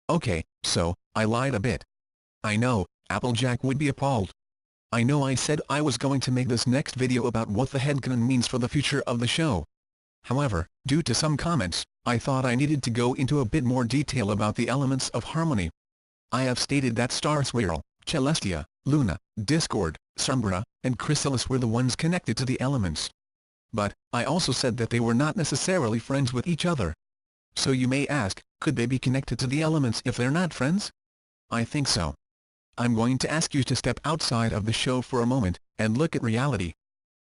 Okay, so, I lied a bit. I know, Applejack would be appalled. I know I said I was going to make this next video about what the headcanon means for the future of the show. However, due to some comments, I thought I needed to go into a bit more detail about the elements of harmony. I have stated that Star Swirl, Celestia, Luna, Discord, Sombra, and Chrysalis were the ones connected to the elements. But, I also said that they were not necessarily friends with each other. So you may ask, could they be connected to the elements if they're not friends? I think so. I'm going to ask you to step outside of the show for a moment, and look at reality.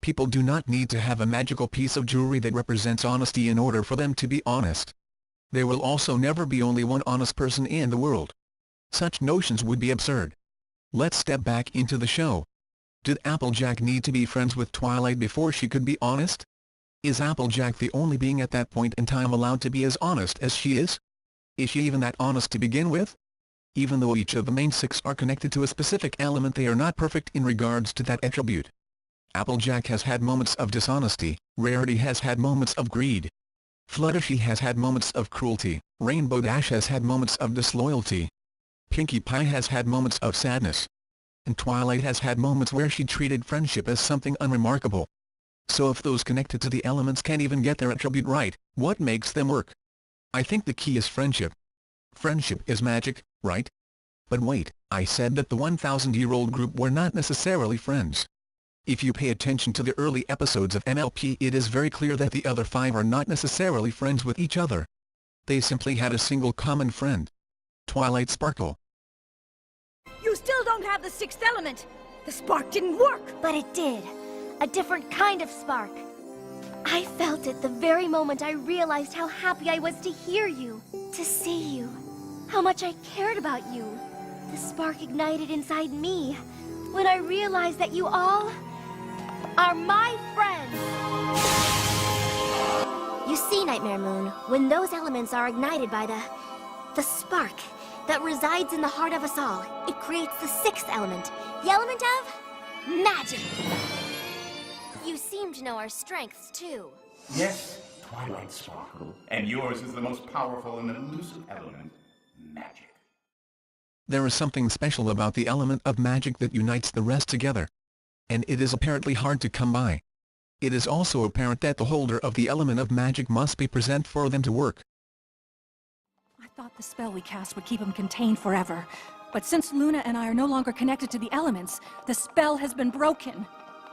People do not need to have a magical piece of jewelry that represents honesty in order for them to be honest. There will also never be only one honest person in the world. Such notions would be absurd. Let's step back into the show. Did Applejack need to be friends with Twilight before she could be honest? Is Applejack the only being at that point in time allowed to be as honest as she is? Is she even that honest to begin with? Even though each of the main six are connected to a specific element, they are not perfect in regards to that attribute. Applejack has had moments of dishonesty, Rarity has had moments of greed. Fluttershy has had moments of cruelty, Rainbow Dash has had moments of disloyalty. Pinkie Pie has had moments of sadness. And Twilight has had moments where she treated friendship as something unremarkable. So if those connected to the elements can't even get their attribute right, what makes them work? I think the key is friendship. Friendship is magic, right? But wait, I said that the 1,000-year-old group were not necessarily friends. If you pay attention to the early episodes of MLP, it is very clear that the other 5 are not necessarily friends with each other. They simply had a single common friend. Twilight Sparkle. You still don't have the 6th element! The spark didn't work! But it did. A different kind of spark. I felt it the very moment I realized how happy I was to hear you, to see you, how much I cared about you. The spark ignited inside me when I realized that you all are my friends. You see, Nightmare Moon, when those elements are ignited by the spark that resides in the heart of us all, it creates the 6th element, the element of magic. You seem to know our strengths, too. Yes, Twilight Sparkle. And yours is the most powerful and elusive element, magic. There is something special about the element of magic that unites the rest together. And it is apparently hard to come by. It is also apparent that the holder of the element of magic must be present for them to work. I thought the spell we cast would keep him contained forever. But since Luna and I are no longer connected to the elements, the spell has been broken.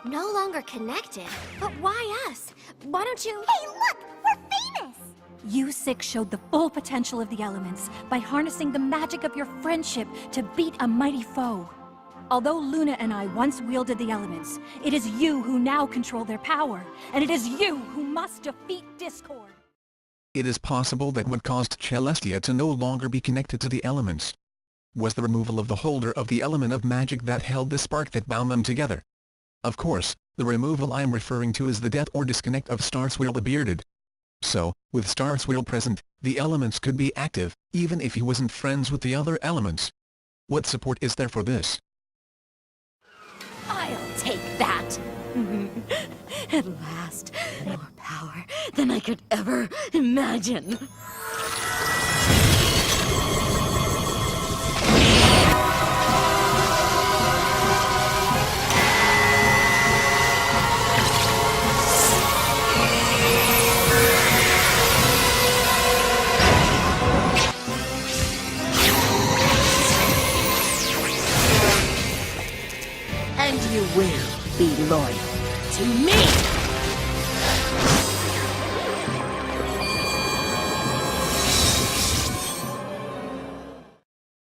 No longer connected? But why us? Why don't you— Hey, look! We're famous! You 6 showed the full potential of the elements by harnessing the magic of your friendship to beat a mighty foe. Although Luna and I once wielded the elements, it is you who now control their power, and it is you who must defeat Discord. It is possible that what caused Celestia to no longer be connected to the elements was the removal of the holder of the element of magic that held the spark that bound them together. Of course, the removal I am referring to is the death or disconnect of Star Swirl the Bearded. So, with Star Swirl present, the elements could be active, even if he wasn't friends with the other elements. What support is there for this? I'll take that! At last, more power than I could ever imagine. And you will be loyal to me!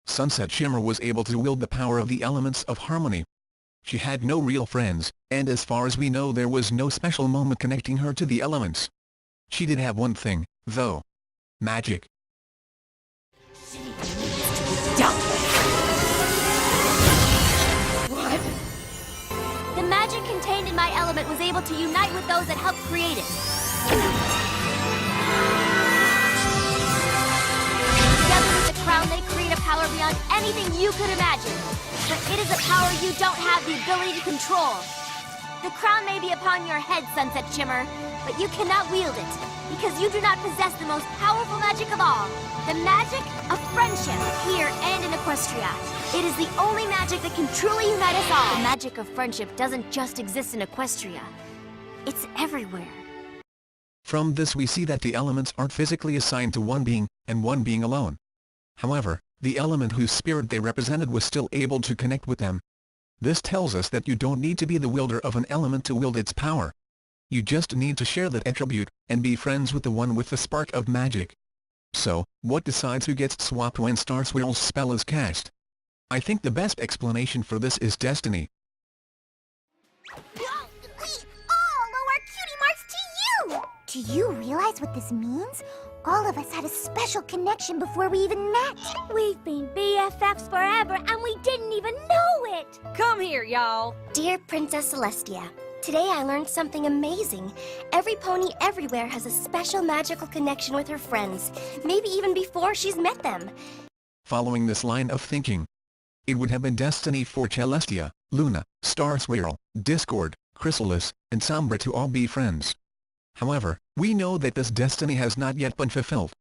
Sunset Shimmer was able to wield the power of the elements of harmony. She had no real friends, and as far as we know there was no special moment connecting her to the elements. She did have one thing, though. Magic. She needs to be dealt with. What? The magic contained in my element was able to unite with those that helped create it. Together with the crown, they create a power beyond anything you could imagine. But it is a power you don't have the ability to control. The crown may be upon your head, Sunset Shimmer, but you cannot wield it, because you do not possess the most powerful magic of all, the magic of friendship, here and in Equestria. It is the only magic that can truly unite us all. The magic of friendship doesn't just exist in Equestria. It's everywhere. From this we see that the elements aren't physically assigned to one being, and one being alone. However, the element whose spirit they represented was still able to connect with them. This tells us that you don't need to be the wielder of an element to wield its power. You just need to share that attribute, and be friends with the one with the spark of magic. So, what decides who gets swapped when Star Swirl's spell is cast? I think the best explanation for this is destiny. We all owe our cutie marks to you! Do you realize what this means? All of us had a special connection before we even met. We've been BFFs forever, and we didn't even know it! Come here, y'all. Dear Princess Celestia, today I learned something amazing. Every pony everywhere has a special magical connection with her friends, maybe even before she's met them. Following this line of thinking, it would have been destiny for Celestia, Luna, Star Swirl, Discord, Chrysalis, and Sombra to all be friends. However, we know that this destiny has not yet been fulfilled.